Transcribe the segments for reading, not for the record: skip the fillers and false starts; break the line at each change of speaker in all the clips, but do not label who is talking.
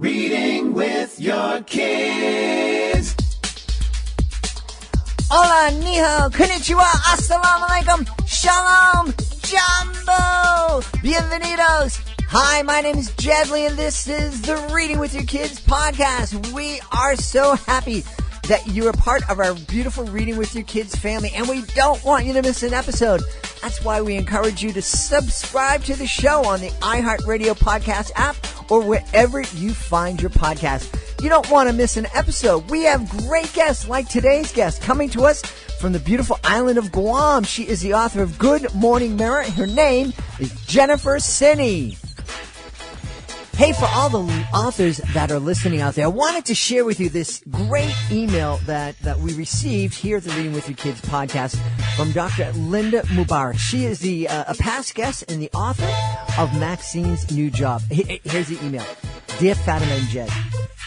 Reading with your kids.
Hola, ni hao, konnichiwa, assalamu alaikum, shalom, jumbo, bienvenidos. Hi, my name is Jedley, and this is the Reading with Your Kids podcast. We are so happy that you're a part of our beautiful Reading with Your Kids family, and we don't want you to miss an episode. That's why we encourage you to subscribe to the show on the iHeartRadio podcast app or wherever you find your podcast. You don't want to miss an episode. We have great guests like today's guest coming to us from the beautiful island of Guam. She is the author of Good Morning Mirror. Her name is Jennifer Senne. Hey, for all the authors that are listening out there, I wanted to share with you this great email that we received here at the Reading with Your Kids podcast from Dr. Linda Mubarak. She is a past guest and the author of Maxine's New Job. Here's the email. Dear Fatima and Jed,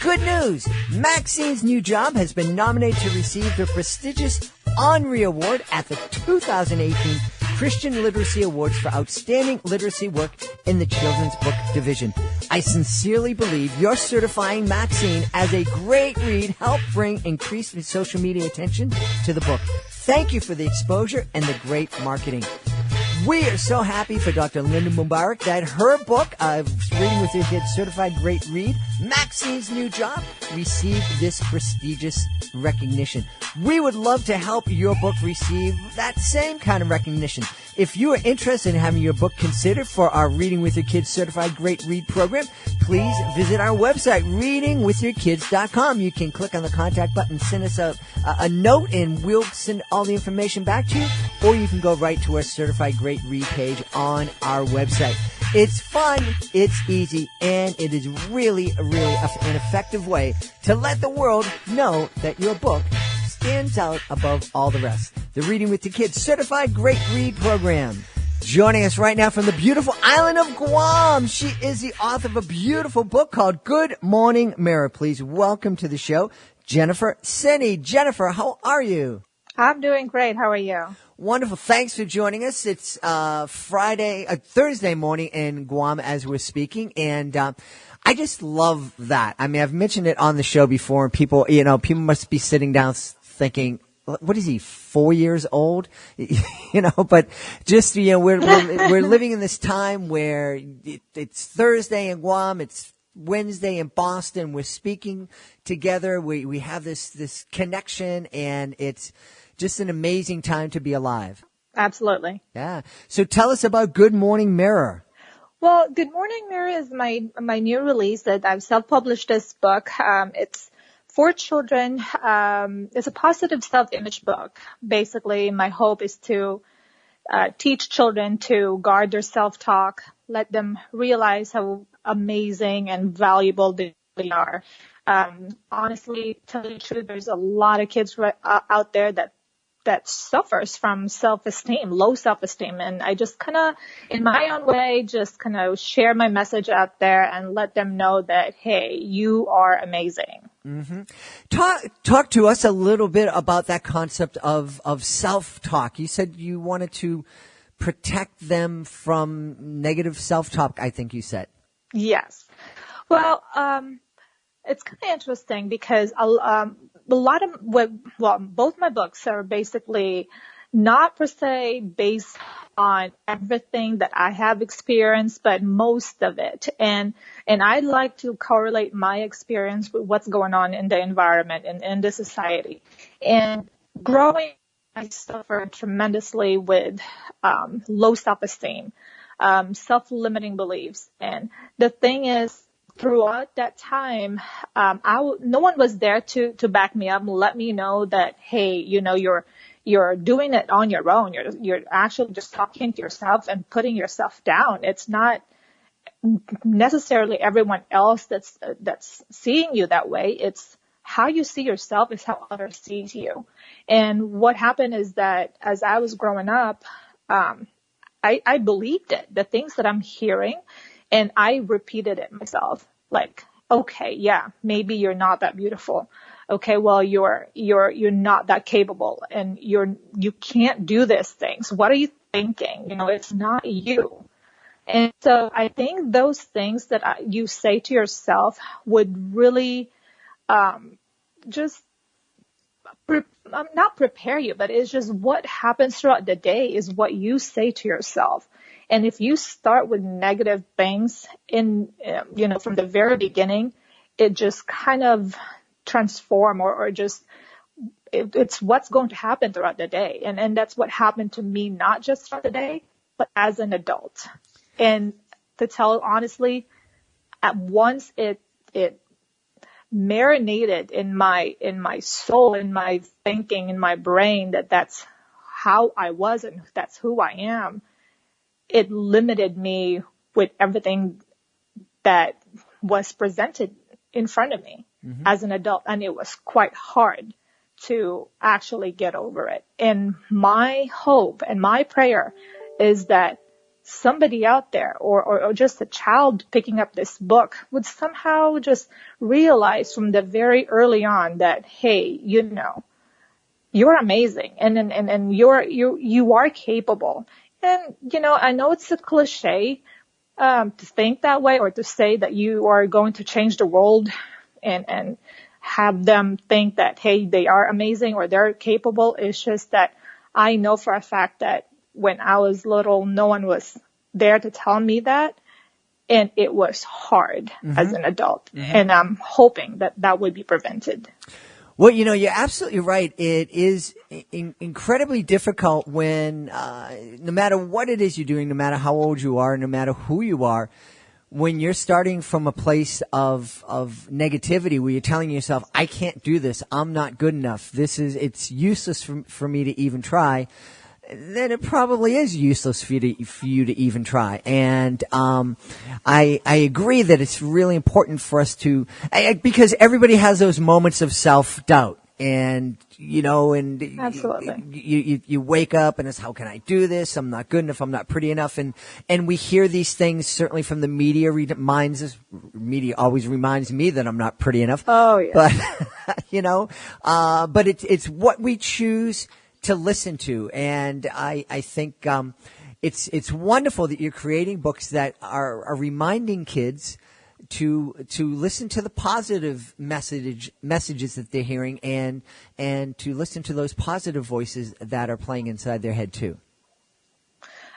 good news! Maxine's New Job has been nominated to receive the prestigious Henri Award at the 2018 Christian Literacy Awards for Outstanding Literacy Work in the Children's Book Division. I sincerely believe your certifying Maxine as a great read helped bring increased social media attention to the book. Thank you for the exposure and the great marketing. We are so happy for Dr. Linda Mubarak that her book, Reading with Your Kids Certified Great Read, Maxine's New Job, received this prestigious recognition. We would love to help your book receive that same kind of recognition. If you are interested in having your book considered for our Reading with Your Kids Certified Great Read program, please visit our website, readingwithyourkids.com. You can click on the contact button, send us a note, and we'll send all the information back to you, or you can go right to our Certified Great Read page on our website. It's fun, it's easy, and it is really an effective way to let the world know that your book stands out above all the rest. The Reading with the Kids Certified Great Read program. Joining us right now from the beautiful island of Guam, she is the author of a beautiful book called Good Morning Mirror. Please welcome to the show, Jennifer Senne. Jennifer, how are you?
I'm doing great. How are you?
Wonderful. Thanks for joining us. It's Thursday morning in Guam as we're speaking, and I just love that. I mean, I've mentioned it on the show before, and people must be sitting down thinking, what is he, 4 years old? But just, we're living in this time where it's Thursday in Guam, it's Wednesday in Boston. We're speaking together. We have this connection, and it's just an amazing time to be alive.
Absolutely.
Yeah. So tell us about Good Morning Mirror.
Well, Good Morning Mirror is my new release that I've self-published this book. It's for children. It's a positive self-image book. Basically, my hope is to teach children to guard their self-talk, let them realize how amazing and valuable they are. Honestly, tell you the truth, there's a lot of kids out there that suffers from self-esteem, low self-esteem. And I just kind of, in my own way, just kind of share my message out there and let them know that, hey, you are amazing.
Mm-hmm. Talk to us a little bit about that concept of self-talk. You said you wanted to protect them from negative self-talk, I think you said.
Yes. Well, it's kind of interesting because both my books are basically not per se based on everything that I have experienced, but most of it. And I like to correlate my experience with what's going on in the environment and in the society. And growing, I suffered tremendously with low self-esteem, self-limiting beliefs. And the thing is, throughout that time, no one was there to back me up and let me know that, hey, you're doing it on your own. You're actually just talking to yourself and putting yourself down. It's not necessarily everyone else that's seeing you that way. It's how you see yourself is how others see you. And what happened is that as I was growing up, I believed it, the things that I'm hearing. And I repeated it myself, like, okay, yeah, maybe you're not that beautiful. Okay, well, you're not that capable, and you can't do these things. What are you thinking? It's not you. And so I think those things that you say to yourself would really just not prepare you, but it's just what happens throughout the day is what you say to yourself. And if you start with negative things from the very beginning, it just kind of transform or just it's what's going to happen throughout the day. And that's what happened to me, not just throughout the day, but as an adult. And to tell honestly, at once it marinated in my soul, in my thinking, in my brain that's how I was and that's who I am. It limited me with everything that was presented in front of me as an adult. And it was quite hard to actually get over it. And my hope and my prayer is that somebody out there or just a child picking up this book would somehow just realize from the very early on that, hey, you're amazing and you are capable. And, I know it's a cliche to think that way or to say that you are going to change the world and have them think that, hey, they are amazing or they're capable. It's just that I know for a fact that when I was little, no one was there to tell me that. And it was hard as an adult. And I'm hoping that would be prevented.
Well, you're absolutely right. It is incredibly difficult when, no matter what it is you're doing, no matter how old you are, no matter who you are, when you're starting from a place of negativity where you're telling yourself, I can't do this, I'm not good enough, it's useless for me to even try, then it probably is useless for you to even try. And I agree that it's really important for us to, because everybody has those moments of self-doubt. And,
Absolutely.
you wake up and it's, how can I do this? I'm not good enough. I'm not pretty enough. And we hear these things certainly from the media. Media always reminds me that I'm not pretty enough.
Oh, yeah.
But, but it's what we choose to listen to. And I think, it's wonderful that you're creating books that are reminding kids to listen to the positive messages that they're hearing and to listen to those positive voices that are playing inside their head too.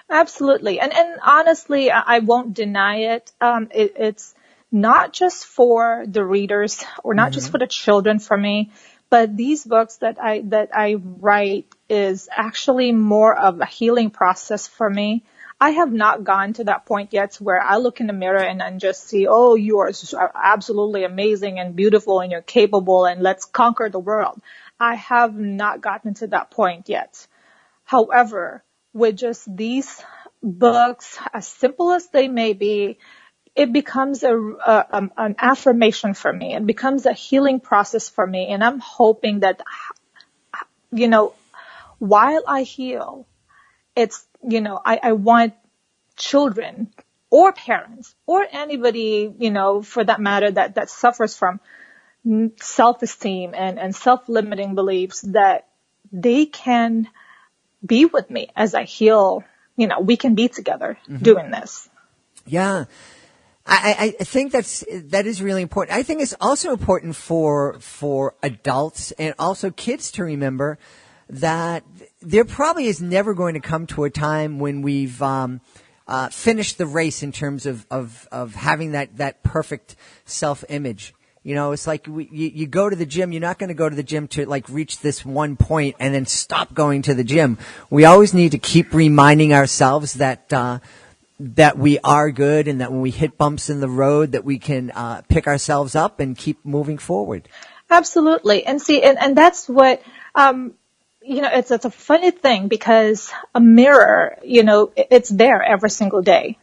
Absolutely. And honestly, I won't deny it. It's not just for the readers or not just for the children for me, but these books that I write is actually more of a healing process for me. I have not gone to that point yet where I look in the mirror and just see, oh, you are absolutely amazing and beautiful and you're capable and let's conquer the world. I have not gotten to that point yet. However, with just these books, as simple as they may be, it becomes an affirmation for me. It becomes a healing process for me. And I'm hoping that, while I heal, it's, I want children or parents or anybody, for that matter, that suffers from self-esteem and self-limiting beliefs, that they can be with me as I heal. We can be together doing this.
Yeah. I think that is really important. I think it's also important for adults and also kids to remember that there probably is never going to come to a time when we've finished the race in terms of having that perfect self-image. It's like you go to the gym. You're not going to go to the gym to reach this one point and then stop going to the gym. We always need to keep reminding ourselves that we are good and that when we hit bumps in the road that we can pick ourselves up and keep moving forward.
Absolutely. And see, and that's what, it's a funny thing because a mirror, it's there every single day.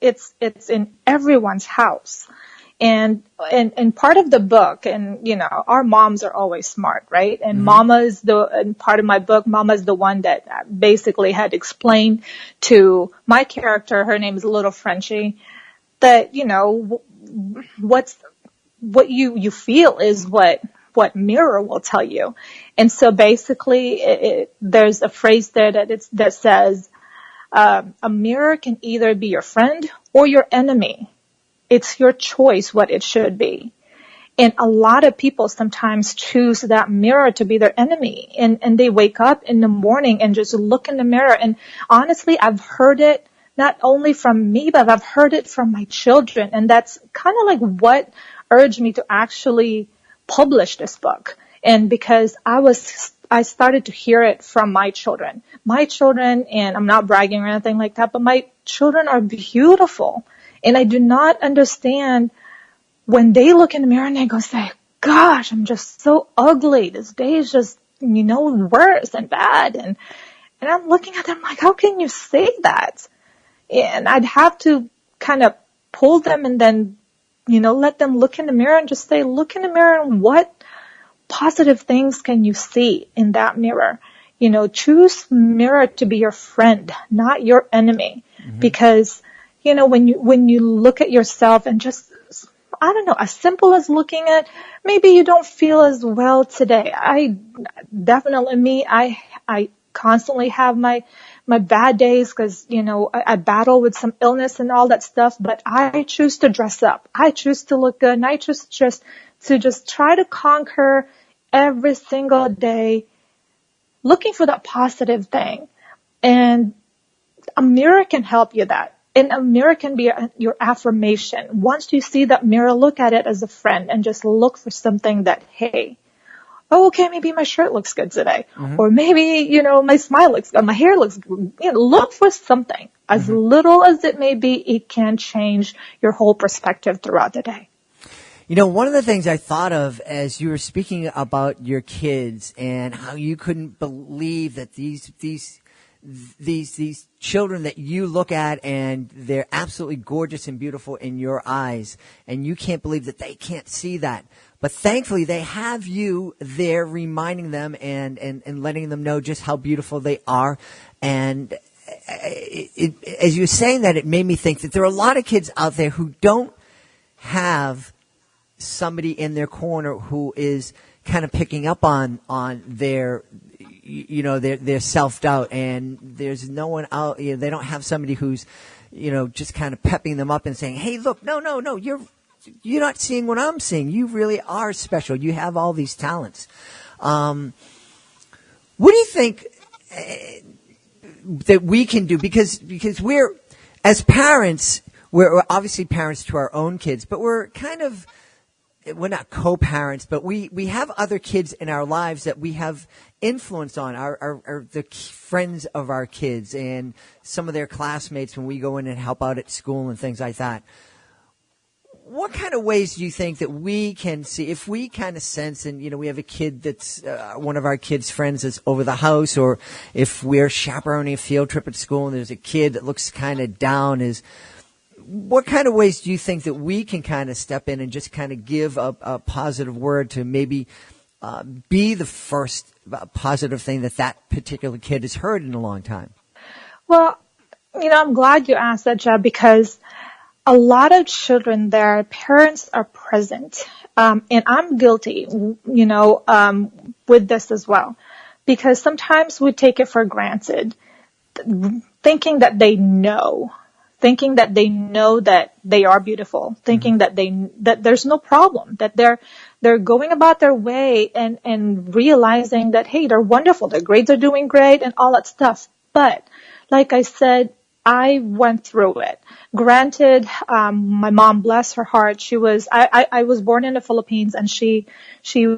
It's in everyone's house. And part of the book, and, our moms are always smart, right? And and part of my book, Mama is the one that basically had explained to my character, her name is Little Frenchie, that, what you feel is what mirror will tell you. And so basically there's a phrase there that says, A mirror can either be your friend or your enemy. It's your choice what it should be. And a lot of people sometimes choose that mirror to be their enemy. And they wake up in the morning and just look in the mirror. And honestly, I've heard it not only from me, but I've heard it from my children. And that's kind of like what urged me to actually publish this book. And because I started to hear it from my children. My children, and I'm not bragging or anything like that, but my children are beautiful. And I do not understand when they look in the mirror and they go say, gosh, I'm just so ugly. This day is just, worse and bad. And I'm looking at them like, how can you say that? And I'd have to kind of pull them and then, let them look in the mirror and just say, look in the mirror and what positive things can you see in that mirror? Choose mirror to be your friend, not your enemy. Mm-hmm. Because, when you look at yourself and just, I don't know, as simple as looking at, maybe you don't feel as well today. I constantly have my bad days because, I battle with some illness and all that stuff, but I choose to dress up. I choose to look good, and I choose just try to conquer every single day, looking for that positive thing. And a mirror can help you that. And a mirror can be your affirmation. Once you see that mirror, look at it as a friend and just look for something that, hey, okay, maybe my shirt looks good today. Mm-hmm. Or maybe, my smile looks good, my hair looks good. Look for something. As mm-hmm. little as it may be, it can change your whole perspective throughout the day.
One of the things I thought of as you were speaking about your kids and how you couldn't believe that these children that you look at and they're absolutely gorgeous and beautiful in your eyes, and you can't believe that they can't see that. But thankfully they have you there reminding them and letting them know just how beautiful they are. And as you were saying that, it made me think that there are a lot of kids out there who don't have somebody in their corner who is kind of picking up on their their self-doubt, and there's no one out, they don't have somebody who's, just kind of pepping them up and saying, hey, look, no, you're not seeing what I'm seeing. You really are special. You have all these talents. What do you think that we can do? Because we're, as parents, we're obviously parents to our own kids, but we're not co-parents, but we have other kids in our lives that we have influence on, the friends of our kids and some of their classmates when we go in and help out at school and things like that. What kind of ways do you think that we can see, if we kind of sense, and, we have a kid that's one of our kids' friends that's over the house, or if we're chaperoning a field trip at school and there's a kid that looks kind of down, what kind of ways do you think that we can kind of step in and just kind of give a positive word to maybe be the first positive thing that particular kid has heard in a long time? Well,
I'm glad you asked that, Jeb, because a lot of children, their parents are present. And I'm guilty, with this as well, because sometimes we take it for granted, thinking that they know that they are beautiful, thinking that there's no problem, that they're going about their way and realizing that, hey, they're wonderful, their grades are doing great and all that stuff. But like I said, I went through it. Granted, my mom, bless her heart, I was born in the Philippines, and she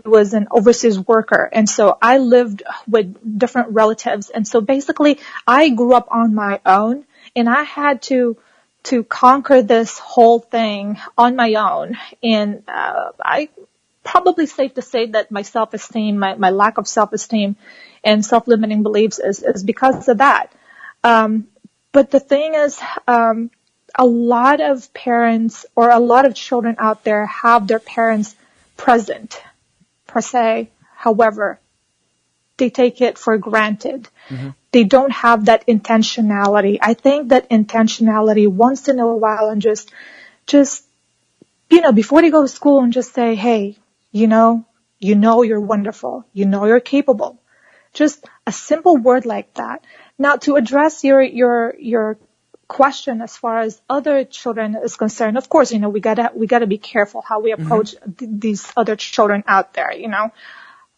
was an overseas worker. And so I lived with different relatives. And so basically I grew up on my own. And I had to conquer this whole thing on my own. And I probably safe to say that my self-esteem, my lack of self-esteem and self-limiting beliefs is because of that. But the thing is, a lot of parents or a lot of children out there have their parents present, per se. However, they take it for granted. Mm-hmm. They don't have that intentionality. I think that intentionality once in a while, and just, before they go to school, and just say, hey, you're wonderful. You're capable. Just a simple word like that Now, to address your question as far as other children is concerned, of course, we gotta be careful how we approach these other children out there,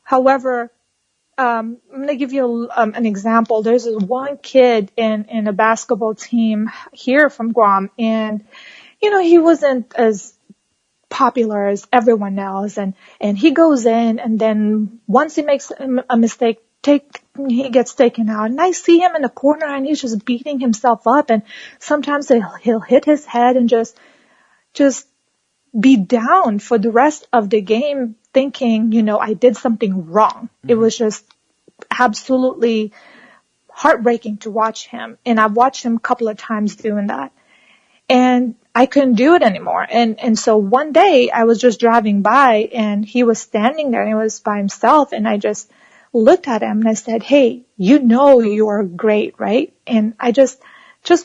However, I'm going to give you an example. There's this one kid in a basketball team here from Guam, and, he wasn't as popular as everyone else, and he goes in, and then once he makes a mistake, he gets taken out, and I see him in the corner, and he's just beating himself up, and sometimes he'll hit his head and just be down for the rest of the game, thinking, I did something wrong. It was just absolutely heartbreaking to watch him, and I've watched him a couple of times doing that, and I couldn't do it anymore. And so one day I was just driving by, and he was standing there, and he was by himself, and I just looked at him and I said, "Hey, you're great, right?" And I just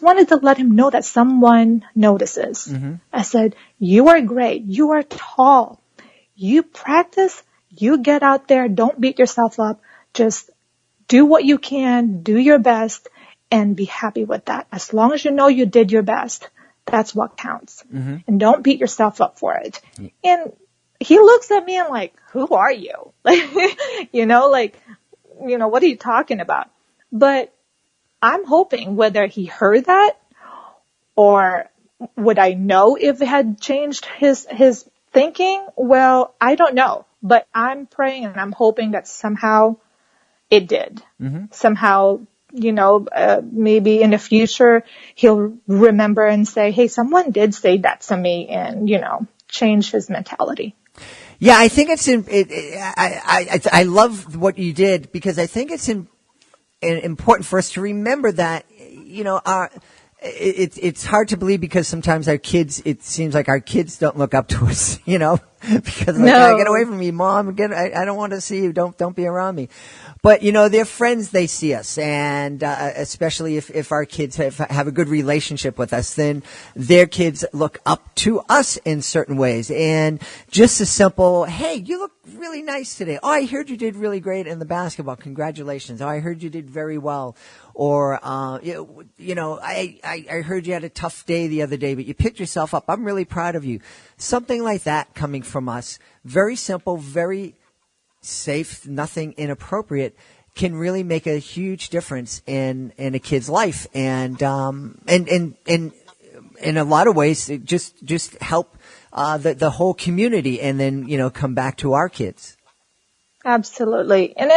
wanted to let him know that someone notices. I said, "You are great. You are tall. You practice. You get out there. Don't beat yourself up. Just do what you can, do your best, and be happy with that. As long as you know you did your best, that's what counts. And don't beat yourself up for it." And he looks at me and like, "Who are you?" What are you talking about? But I'm hoping whether he heard that, or would I know if it had changed his thinking? Well, I don't know, but I'm praying and I'm hoping that somehow it did. Somehow, maybe in the future he'll remember and say, "Hey, someone did say that to me," and, change his mentality.
Yeah, I think I love what you did, because I think it's important for us to remember that, it's hard to believe, because sometimes it seems like our kids don't look up to us, because get away from me, Mom, I don't want to see you. Don't be around me. But, their friends, they see us, and especially if our kids have a good relationship with us, then their kids look up to us in certain ways. And just a simple, "Hey, you look really nice today. Oh, I heard you did really great in the basketball. Congratulations. Oh, I heard you did very well." Or, I heard you had a tough day the other day, but you picked yourself up. I'm really proud of you. Something like that coming from us. Very simple, very safe, nothing inappropriate, can really make a huge difference in a kid's life, and in a lot of ways, it just help the whole community, and then come back to our kids.
Absolutely, and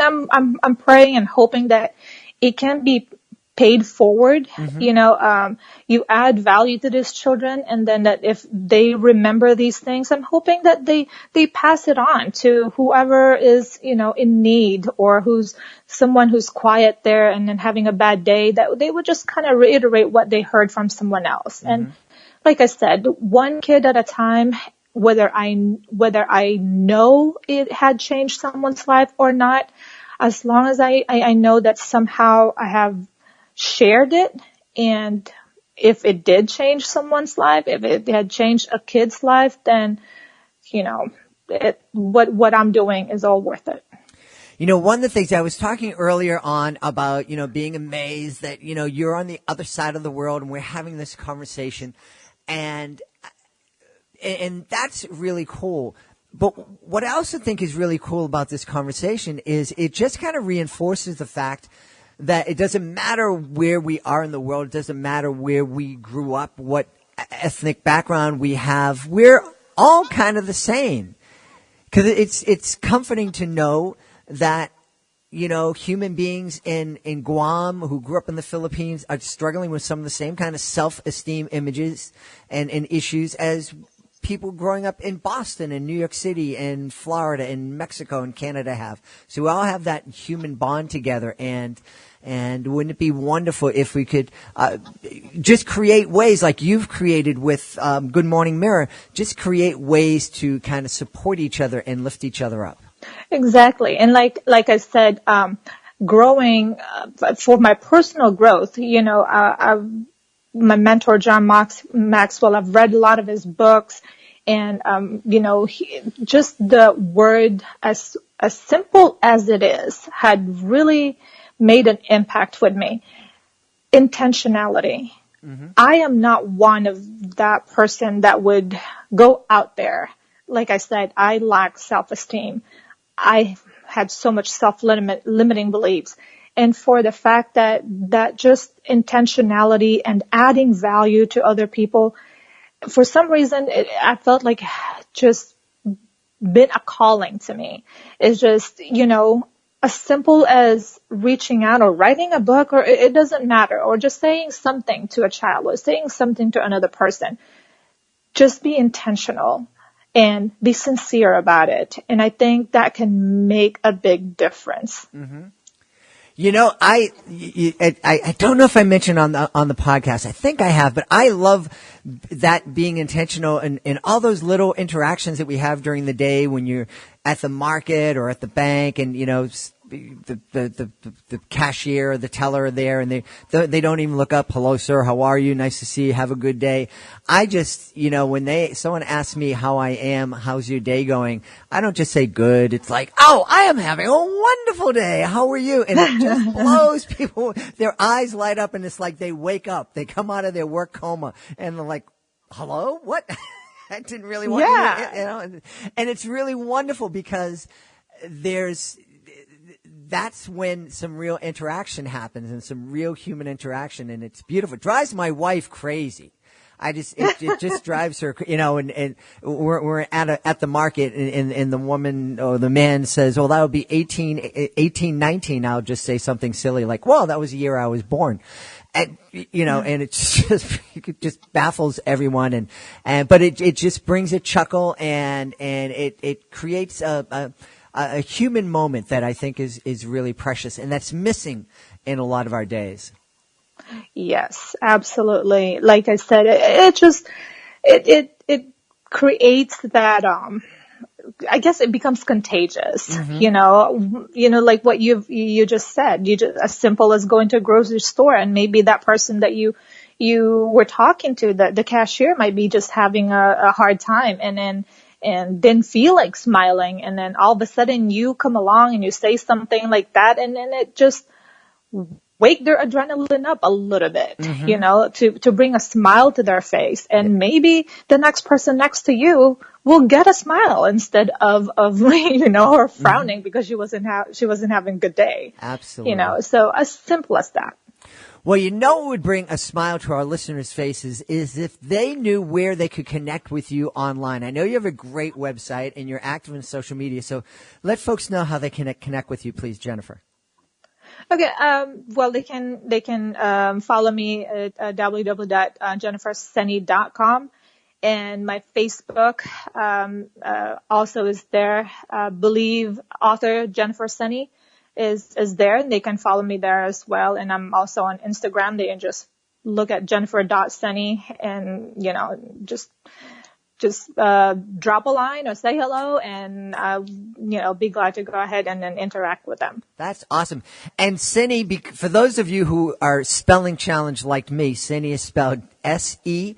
I'm praying and hoping that it can be paid forward. You add value to these children, and then that if they remember these things, I'm hoping that they pass it on to whoever is, in need, or someone who's quiet there and then having a bad day, that they would just kind of reiterate what they heard from someone else. And like I said, one kid at a time, whether I know it had changed someone's life or not, as long as I know that somehow I have shared it, and if it did change someone's life, if it had changed a kid's life, then, what I'm doing is all worth it.
One of the things I was talking earlier on about, being amazed that, you're on the other side of the world and we're having this conversation, and that's really cool. But what I also think is really cool about this conversation is it just kind of reinforces the fact that it doesn't matter where we are in the world. It doesn't matter where we grew up, what ethnic background we have. We're all kind of the same. Because it's comforting to know that, human beings in Guam who grew up in the Philippines are struggling with some of the same kind of self-esteem images and issues as people growing up in Boston and New York City and Florida and Mexico and Canada have. So we all have that human bond together, and wouldn't it be wonderful if we could just create ways like you've created with Good Morning Mirror, just create ways to kind of support each other and lift each other up.
Exactly. And like I said, growing for my personal growth, my mentor, John Maxwell, I've read a lot of his books, and, just the word, as simple as it is, had really made an impact with me. Intentionality. I am not one of that person that would go out there. Like I said, I lack self-esteem. I had so much self-limiting beliefs. And for the fact that just intentionality and adding value to other people, for some reason, I felt like just been a calling to me. It's just, as simple as reaching out or writing a book, or it doesn't matter, or just saying something to a child or saying something to another person. Just be intentional and be sincere about it. And I think that can make a big difference.
I don't know if I mentioned on the podcast. I think I have, but I love that being intentional and all those little interactions that we have during the day when you're at the market or at the bank, and the cashier or the teller are there, and they don't even look up. Hello, sir. How are you? Nice to see you. Have a good day. I just, when someone asks me how I am, how's your day going? I don't just say good. It's like, oh, I am having a wonderful day. How are you? And it just blows people. Their eyes light up, and it's like they wake up. They come out of their work coma, and they're like, hello? What? I didn't really want you, and it's really wonderful because that's when some real interaction happens and some real human interaction, and it's beautiful. It drives my wife crazy. It just drives her, and we're at the market, and the woman or the man says, well, that would be 1819. I'll just say something silly like, well, that was the year I was born. And, and it just baffles everyone. But it just brings a chuckle, and it creates a human moment that I think is really precious, and that's missing in a lot of our days.
Yes, absolutely. Like I said, it creates that, I guess it becomes contagious, like what you just said, as simple as going to a grocery store, and maybe that person that you were talking to, the cashier might be just having a hard time, and didn't feel like smiling. And then all of a sudden you come along and you say something like that, and then it just wake their adrenaline up a little bit, to bring a smile to their face. And maybe the next person next to you will get a smile instead of her frowning because she wasn't having a good day.
Absolutely.
So as simple as that.
Well, what would bring a smile to our listeners' faces is if they knew where they could connect with you online. I know you have a great website and you're active in social media, so let folks know how they can connect with you, please, Jennifer.
Okay. Well, they can follow me at www.jennifersenne.com, and my Facebook also is there. Believe author Jennifer Senne is there, and they can follow me there as well. And I'm also on Instagram. They can just look at jennifer.senne and, just drop a line or say hello, and I'll, be glad to go ahead and then interact with them.
That's awesome. And Senne, for those of you who are spelling challenged like me, Senne is spelled Senne.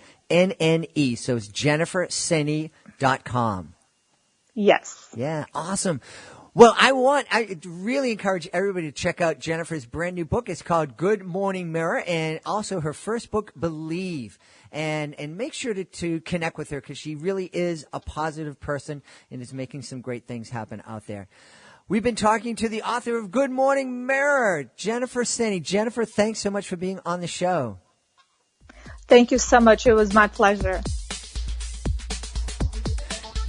So it's jennifersenne.com.
Yes.
Yeah, awesome. Well, I really encourage everybody to check out Jennifer's brand new book. It's called Good Morning Mirror, and also her first book, Believe. And make sure to connect with her, because she really is a positive person and is making some great things happen out there. We've been talking to the author of Good Morning Mirror, Jennifer Senne. Jennifer, thanks so much for being on the show.
Thank you so much. It was my pleasure.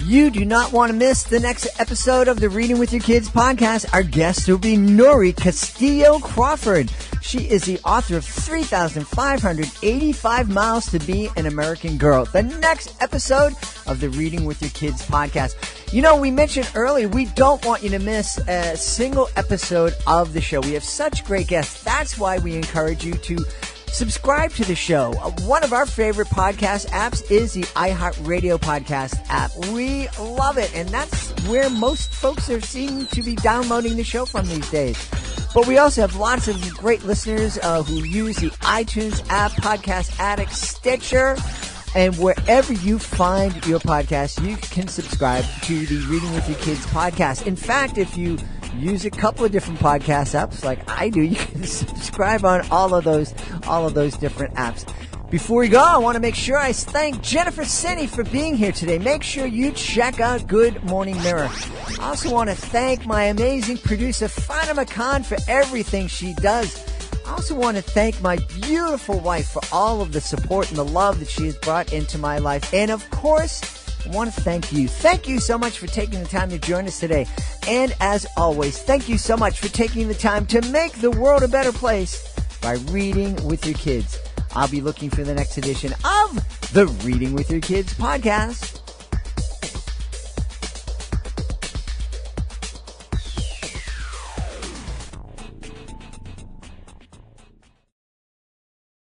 You do not want to miss the next episode of the Reading with Your Kids podcast. Our guest will be Nori Castillo Crawford. She is the author of 3,585 Miles to Be an American Girl. The next episode of the Reading with Your Kids podcast. We mentioned earlier, we don't want you to miss a single episode of the show. We have such great guests. That's why we encourage you to subscribe to the show. One of our favorite podcast apps is the iHeartRadio podcast app. We love it, and that's where most folks are seeming to be downloading the show from these days. But we also have lots of great listeners who use the iTunes app, Podcast Addict, Stitcher, and wherever you find your podcast, you can subscribe to the Reading with Your Kids podcast. In fact, if you use a couple of different podcast apps like I do. You can subscribe on all of those different apps. Before we go, I want to make sure I thank Jennifer Senne for being here today. Make sure you check out Good Morning Mirror. I also want to thank my amazing producer, Fatima Khan, for everything she does. I also want to thank my beautiful wife for all of the support and the love that she has brought into my life. And of course, I want to thank you. Thank you so much for taking the time to join us today. And as always, thank you so much for taking the time to make the world a better place by reading with your kids. I'll be looking for the next edition of the Reading with Your Kids podcast.